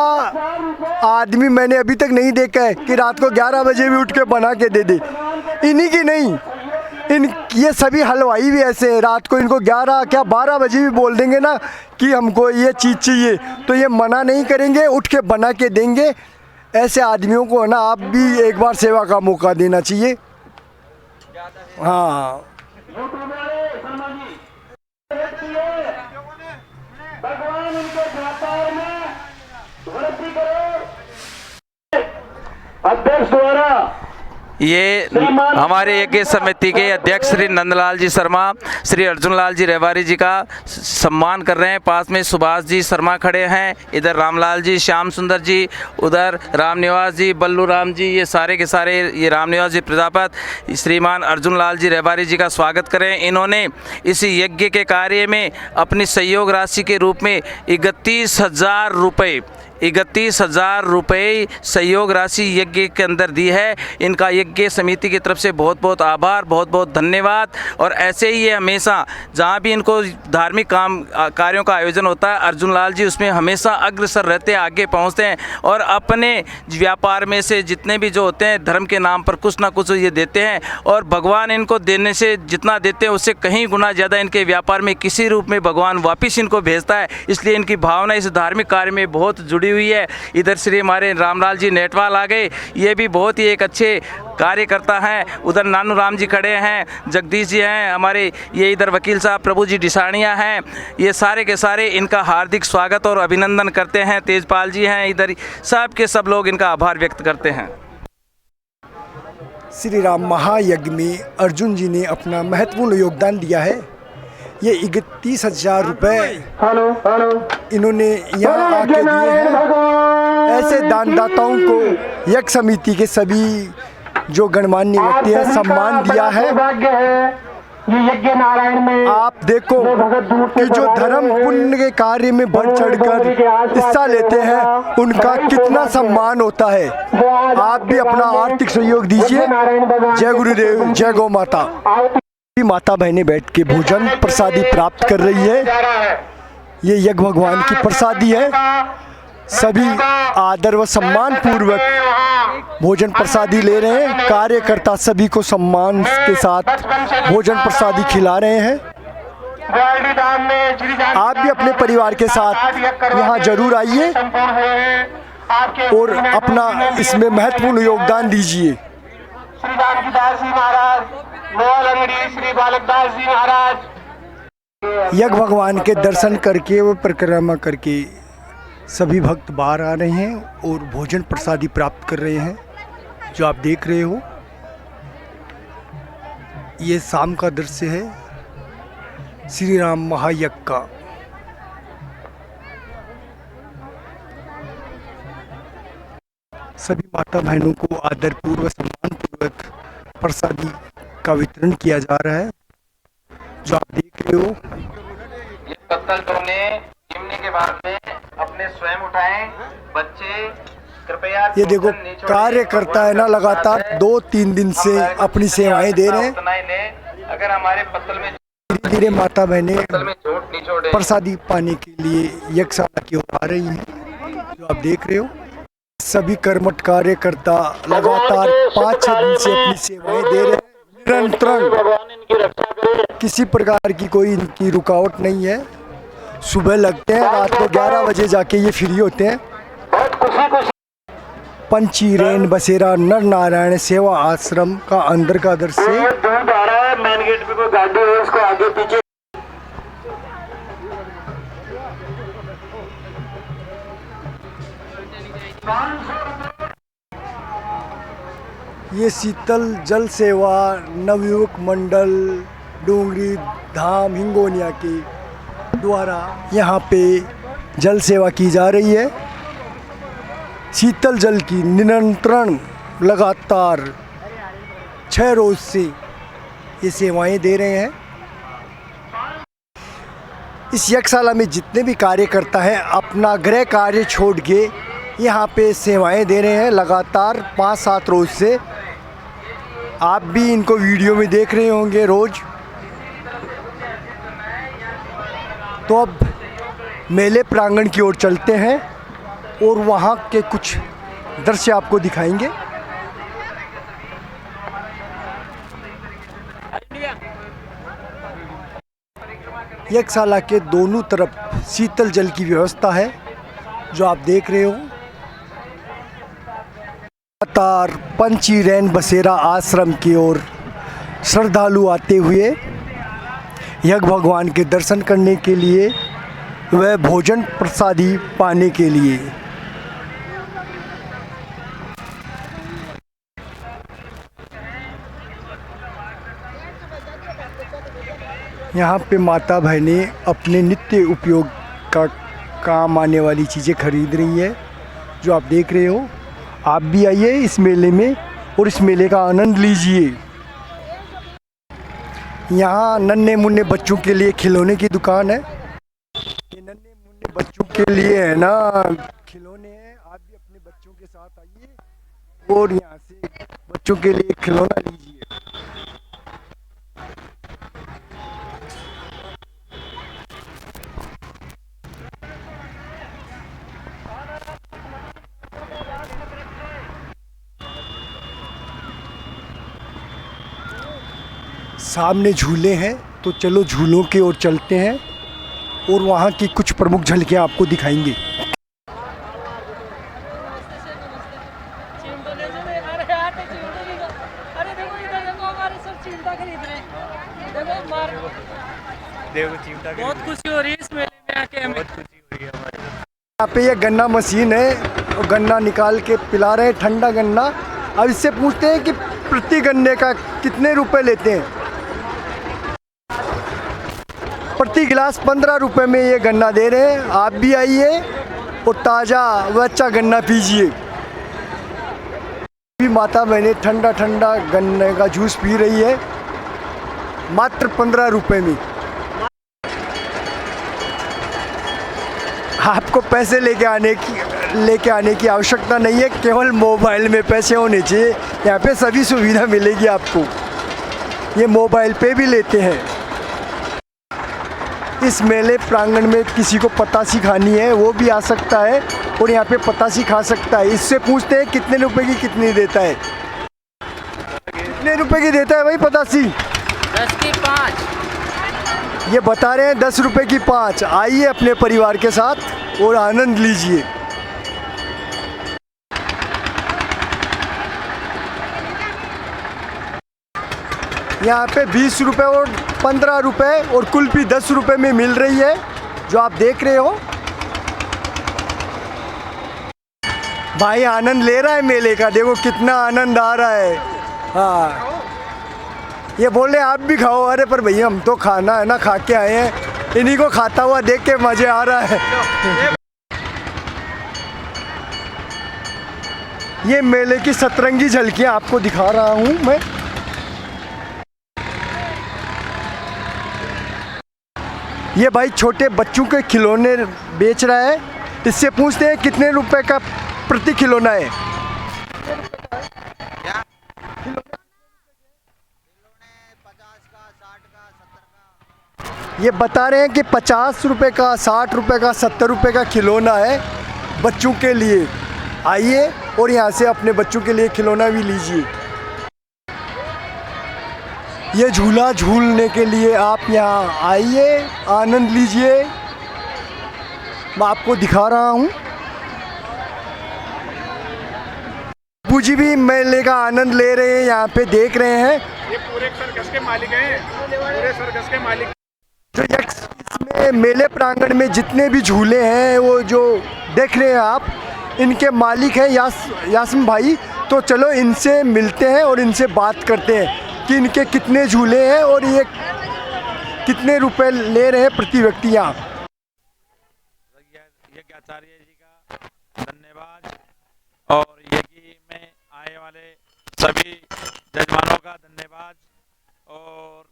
आदमी मैंने अभी तक नहीं देखा है कि रात को 11 बजे भी उठ के बना के दे दे। इन्हीं की नहीं, ये सभी हलवाई भी ऐसे हैं, रात को इनको 11 क्या 12 बजे भी बोल देंगे ना कि हमको ये चीज़ चाहिए तो ये मना नहीं करेंगे, उठ के बना के देंगे। ऐसे आदमियों को है ना आप भी एक बार सेवा का मौका देना चाहिए। हाँ, भगवान उनके व्यापार में वृद्धि करो। अध्यक्ष द्वारा ये हमारे यज्ञ समिति के अध्यक्ष श्री नंदलाल जी शर्मा श्री अर्जुन लाल जी रेवारी जी का सम्मान कर रहे हैं। पास में सुभाष जी शर्मा खड़े हैं, इधर रामलाल जी, श्याम सुंदर जी, उधर रामनिवास जी, बल्लू राम जी, ये सारे के सारे ये रामनिवास जी प्रजापत श्रीमान अर्जुन लाल जी रेवारी जी का स्वागत करें। इन्होंने इस यज्ञ के कार्य में अपनी सहयोग राशि के रूप में 31,000 रुपये सहयोग राशि यज्ञ के अंदर दी है। इनका यज्ञ समिति की तरफ से बहुत बहुत आभार, बहुत बहुत धन्यवाद। और ऐसे ही ये हमेशा जहाँ भी इनको धार्मिक कार्यों का आयोजन होता है अर्जुन लाल जी उसमें हमेशा अग्रसर रहते हैं, आगे पहुँचते हैं और अपने व्यापार में से जितने भी जो होते हैं धर्म के नाम पर कुछ ना कुछ ये देते हैं। और भगवान इनको देने से जितना देते हैं उससे कहीं गुना ज़्यादा इनके व्यापार में किसी रूप में भगवान वापस इनको भेजता है। इसलिए इनकी भावना इस धार्मिक कार्य में बहुत जुड़ी हुई है। इधर श्री हमारे रामलाल जी नेटवाल आ गए, ये भी बहुत ही एक अच्छे कार्यकर्ता हैं। उधर नानू राम जी खड़े हैं, जगदीश जी हैं हमारे, ये इधर वकील साहब प्रभु जी डिसाणिया हैं। ये सारे के सारे इनका हार्दिक स्वागत और अभिनंदन करते हैं। तेजपाल जी हैं इधर, सब के सब लोग इनका आभार व्यक्त करते हैं। श्री राम महायज्ञ में अर्जुन जी ने अपना महत्वपूर्ण योगदान दिया है। ये 31,000 रुपये इन्होंने यहाँ आके दिए हैं। ऐसे दानदाताओं को यज्ञ समिति के सभी जो गणमान्य व्यक्ति हैं सम्मान दिया है। यज्ञ नारायण में आप देखो कि जो धर्म पुण्य के कार्य में बढ़ चढ़कर हिस्सा लेते हैं उनका कितना सम्मान होता है। आप भी अपना आर्थिक सहयोग दीजिए। जय गुरुदेव, जय गौ माता। माता बहनें बैठ के भोजन प्रसादी प्राप्त कर रही है। ये यज्ञ भगवान की प्रसादी है सभी आदर व सम्मान पूर्वक भोजन प्रसादी ले रहे हैं। कार्यकर्ता सभी को सम्मान के साथ भोजन प्रसादी खिला रहे हैं। आप भी अपने परिवार के साथ यहाँ जरूर आइए और अपना इसमें महत्वपूर्ण योगदान दीजिए। श्री जानकीदास जी महाराज, मोहलंगड़ी श्री बालकदास जी महाराज, यज्ञ भगवान के दर्शन करके व परिक्रमा करके सभी भक्त बाहर आ रहे हैं और भोजन प्रसादी प्राप्त कर रहे हैं। जो आप देख रहे हो ये शाम का दृश्य है श्री राम महायज्ञ का। सभी माता बहनों को आदर पूर्वक सम्मान पूर्वक प्रसादी का वितरण किया जा रहा है। जो आप देख रहे हो ये पत्तल तोड़ने चिमनी के बाद में अपने स्वयं उठाएं। बच्चे कृपया ये देखो कार्यकर्ता है ना लगातार 2-3 दिन से अपनी सेवाएं दे रहे हैं। अगर हमारे पत्तल में धीरे धीरे माता बहनें चोट निचोड़े प्रसादी पाने के लिए यज्ञशाला की ओर आ रही हैं। जो आप देख रहे हो सभी कर्मठ कार्यकर्ता लगातार 5-6 दिन से अपनी सेवाएं दे रहे हैं निरंतर। किसी प्रकार की कोई इनकी रुकावट नहीं है। सुबह लगते हैं, रात को 11 बजे जाके ये फ्री होते हैं। पंची रेन बसेरा नर नारायण सेवा आश्रम का अंदर का दृश्य। मेन गेट पे कोई गाड़ी है, उसको आगे पीछे। ये शीतल जल सेवा नवयुवक मंडल डोंगरी धाम हिंगोनिया के द्वारा यहाँ पे जल सेवा की जा रही है। शीतल जल की निरंतरण लगातार 6 रोज से ये सेवाएं दे रहे हैं। इस यज्ञशाला में जितने भी कार्यकर्ता हैं अपना गृह कार्य छोड़ के यहाँ पे सेवाएं दे रहे हैं लगातार 5-7 रोज से। आप भी इनको वीडियो में देख रहे होंगे रोज। तो अब मेले प्रांगण की ओर चलते हैं और वहाँ के कुछ दृश्य आपको दिखाएंगे। यज्ञशाला के दोनों तरफ शीतल जल की व्यवस्था है जो आप देख रहे हो। लगातार पंची रेन बसेरा आश्रम की ओर श्रद्धालु आते हुए यज्ञ भगवान के दर्शन करने के लिए व भोजन प्रसादी पाने के लिए। यहाँ पे माता बहनें अपने नित्य उपयोग का काम आने वाली चीज़ें खरीद रही है जो आप देख रहे हो। आप भी आइए इस मेले में और इस मेले का आनंद लीजिए। यहाँ नन्हे मुन्ने बच्चों के लिए खिलौने की दुकान है। ये नन्हे मुन्ने बच्चों के लिए है ना खिलौने हैं। आप भी अपने बच्चों के साथ आइए और यहाँ से बच्चों के लिए खिलौना लीजिए। सामने झूले हैं तो चलो झूलों की ओर चलते हैं और वहाँ की कुछ प्रमुख झलकियाँ आपको दिखाएंगे। बहुत खुशी हो रही है इस मेले में आके हमें। यहाँ पे ये गन्ना मशीन है और गन्ना निकाल के पिला रहे हैं ठंडा गन्ना। अब इससे पूछते हैं कि प्रति गन्ने का कितने रुपए लेते हैं। प्रति गिलास 15 रुपए में ये गन्ना दे रहे हैं। आप भी आइए और ताज़ा व अच्छा गन्ना पीजिए। भी माता बहने ठंडा ठंडा गन्ने का जूस पी रही है मात्र 15 रुपए में। आपको पैसे लेके आने की आवश्यकता नहीं है, केवल मोबाइल में पैसे होने चाहिए। यहाँ पे सभी सुविधा मिलेगी आपको। ये मोबाइल पे भी लेते हैं। इस मेले प्रांगण में किसी को पतासी खानी है वो भी आ सकता है और यहाँ पे पतासी खा सकता है। इससे पूछते हैं कितने रुपए की कितनी देता है, कितने रुपए की देता है भाई पतासी? 10 की 5। ये बता रहे हैं 10 रुपए की 5। आइए अपने परिवार के साथ और आनंद लीजिए। यहाँ पे 20 रुपए और 15 रुपए और कुल्फी 10 रुपए में मिल रही है, जो आप देख रहे हो। भाई आनंद ले रहा है मेले का, देखो कितना आनंद आ रहा है। हाँ, ये बोल रहे आप भी खाओ। अरे पर भैया हम तो खाना है ना, खा के आए हैं, इन्हीं को खाता हुआ देख के मजे आ रहा है। ये मेले की सतरंगी झलकियाँ आपको दिखा रहा हूँ मैं। ये भाई छोटे बच्चों के खिलौने बेच रहा है। इससे पूछते हैं कितने रुपए का प्रति खिलौना है। ये बता रहे हैं कि 50 रुपए का, 60 रुपए का, 70 रुपए का खिलौना है बच्चों के लिए। आइए और यहाँ से अपने बच्चों के लिए खिलौना भी लीजिए। ये झूला झूलने के लिए आप यहाँ आइए, आनंद लीजिए। मैं आपको दिखा रहा हूँ। पूजी भी मेले का आनंद ले रहे हैं, यहाँ पे देख रहे हैं। ये पूरे सर्कस के मालिक हैं, पूरे सर्कस के मालिक। जो इसमें मेले प्रांगण में जितने भी झूले हैं वो जो देख रहे हैं आप, इनके मालिक हैं यासिम भाई। तो चलो इनसे मिलते हैं और इनसे बात करते हैं कि इनके कितने झूले हैं और ये कितने रुपए ले रहे हैं प्रति व्यक्ति। यहाँ यज्ञाचार्य जी का धन्यवाद और यज्ञ में आए वाले सभी जजमानों का धन्यवाद। और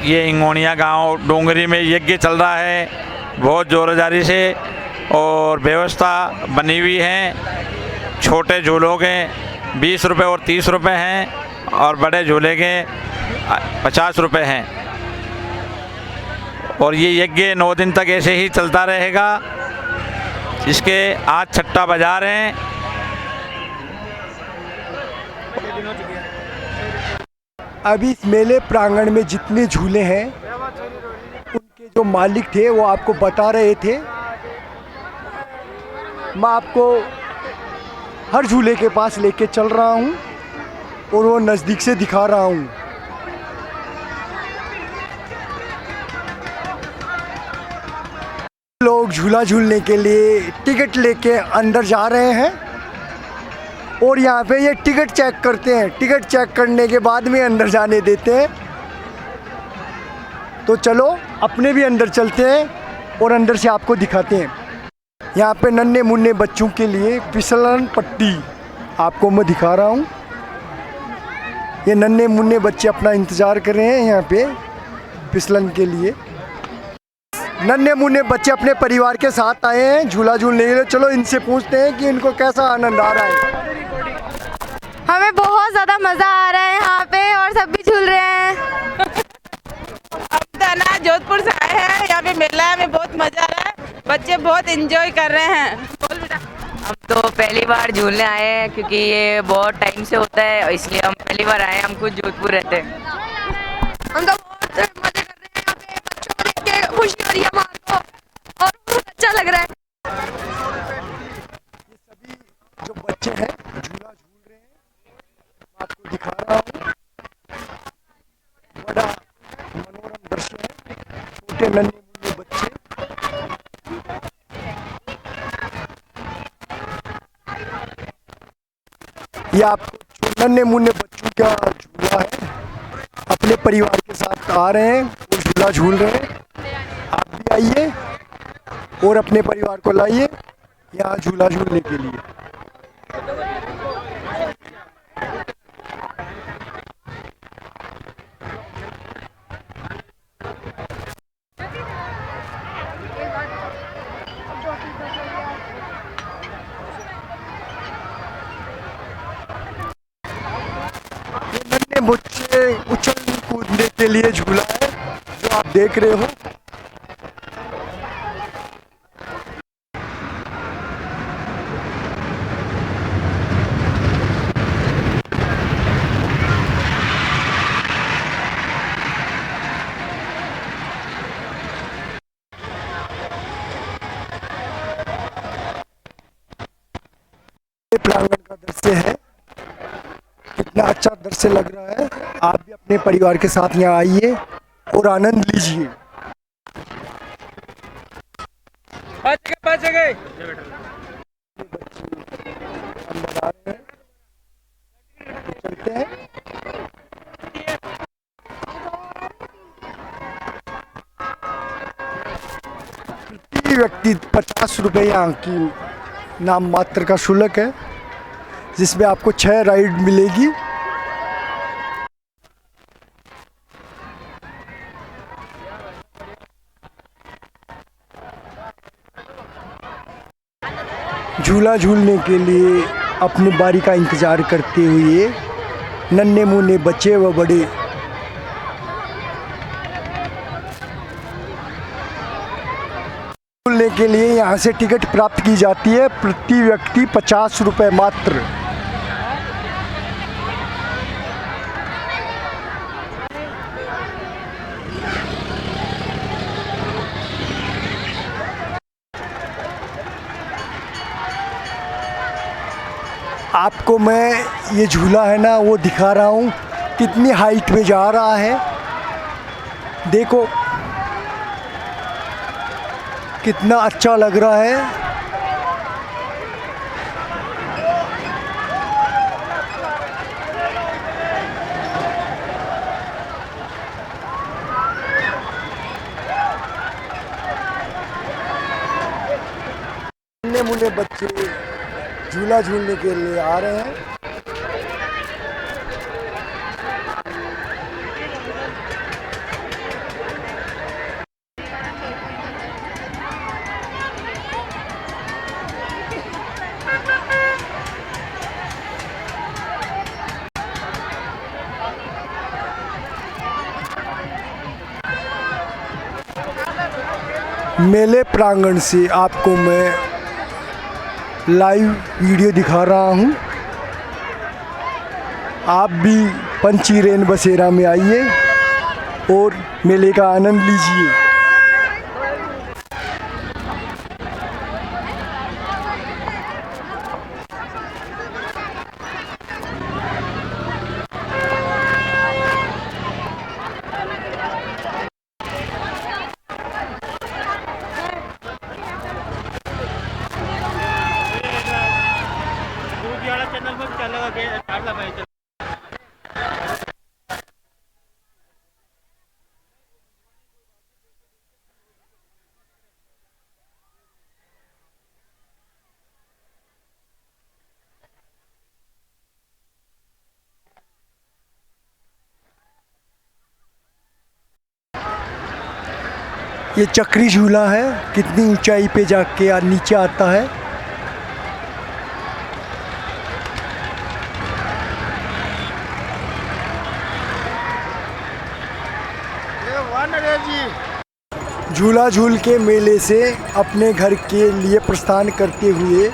ये इंगोनिया गांव डोंगरी में यज्ञ चल रहा है बहुत जोरदारी से और व्यवस्था बनी हुई है। छोटे झूलों के 20 रुपये और 30 रुपये हैं और बड़े झूले के 50 रुपये हैं। और ये यज्ञ 9 दिन तक ऐसे ही चलता रहेगा। इसके आज छठा बाजार हैं। अभी इस मेले प्रांगण में जितने झूले हैं उनके जो मालिक थे वो आपको बता रहे थे। मैं आपको हर झूले के पास लेके चल रहा हूँ और वो नज़दीक से दिखा रहा हूँ। लोग झूला झूलने के लिए टिकट लेके अंदर जा रहे हैं और यहाँ पे ये टिकट चेक करते हैं। टिकट चेक करने के बाद में अंदर जाने देते हैं। तो चलो अपने भी अंदर चलते हैं और अंदर से आपको दिखाते हैं। यहाँ पे नन्हे मुन्ने बच्चों के लिए फिसलन पट्टी आपको मैं दिखा रहा हूँ। ये नन्हे मुन्ने बच्चे अपना इंतज़ार कर रहे हैं यहाँ पे फिसलन के लिए। नन्हे मुन्ने बच्चे अपने परिवार के साथ आए हैं झूला झूलने के लिए। चलो इनसे पूछते हैं कि इनको कैसा आनंद आ रहा है। हमें बहुत ज़्यादा मज़ा आ रहा है यहाँ पे और सब भी झूल रहे हैं। हम तो ना जोधपुर से आए हैं, यहाँ पे मेला है, हमें बहुत मज़ा आ रहा है। बच्चे बहुत एंजॉय कर रहे हैं। बोल बेटा। हम तो पहली बार झूलने आए हैं क्योंकि ये बहुत टाइम से होता है, इसलिए हम पहली बार आए हैं। हम खुद जोधपुर रहते हैं। हम तो बहुत मजे कर रहे हैं यहाँ पे, बच्चों को देख के खुशी हो रही है हमारे को और बहुत अच्छा लग रहा है। ये सभी जो बच्चे हैं झूला झूल रहे हैं, आपको दिखा रहा हूँ। बड़ा मनोरम दृश्य है। छोटे नन्हे मुन्ने बच्चे ये आपको नन्हे मुन्ने बच्चों का झूला है। अपने परिवार के साथ आ रहे हैं और झूला झूल रहे हैं। आप भी आइए और अपने परिवार को लाइए यहाँ झूला झूलने के लिए। बच्चे उछल कूदने के लिए झूला है जो आप देख रहे हो। प्रांगण का दृश्य है, कितना अच्छा दृश्य लग रहा है। आप भी अपने परिवार के साथ यहाँ आइए और आनंद लीजिए। चलते हैं। प्रति व्यक्ति 50 रुपये यहाँ की नाम मात्र का शुल्क है, जिसमें आपको 6 राइड मिलेगी। झूला झूलने के लिए अपनी बारी का इंतजार करते हुए नन्हे मुन्ने बच्चे व बड़े झूलने के लिए यहाँ से टिकट प्राप्त की जाती है। प्रति व्यक्ति 50 रुपये मात्र। आपको मैं ये झूला है ना वो दिखा रहा हूँ, कितनी हाइट में जा रहा है। देखो कितना अच्छा लग रहा है। नन्हे मुन्ने बच्चे झूला झूलने के लिए आ रहे हैं। मेले प्रांगण से आपको मैं लाइव वीडियो दिखा रहा हूँ। आप भी पंचीरेन बसेरा में आइए और मेले का आनंद लीजिए। चैनल पर चलेगा। ये चक्री झूला है, कितनी ऊंचाई पे जाके नीचे आता है। झूला झूल के मेले से अपने घर के लिए प्रस्थान करते हुए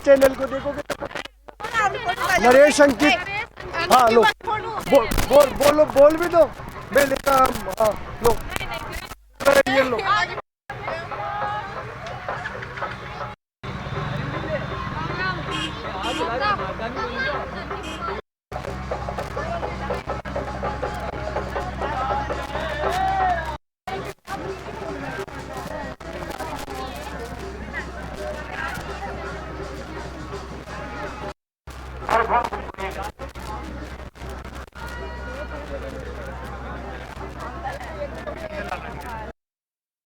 चैनल को देखोगे नरेश अंकित। हाँ लो बोल भी दो। मैं लेता लो ये लो।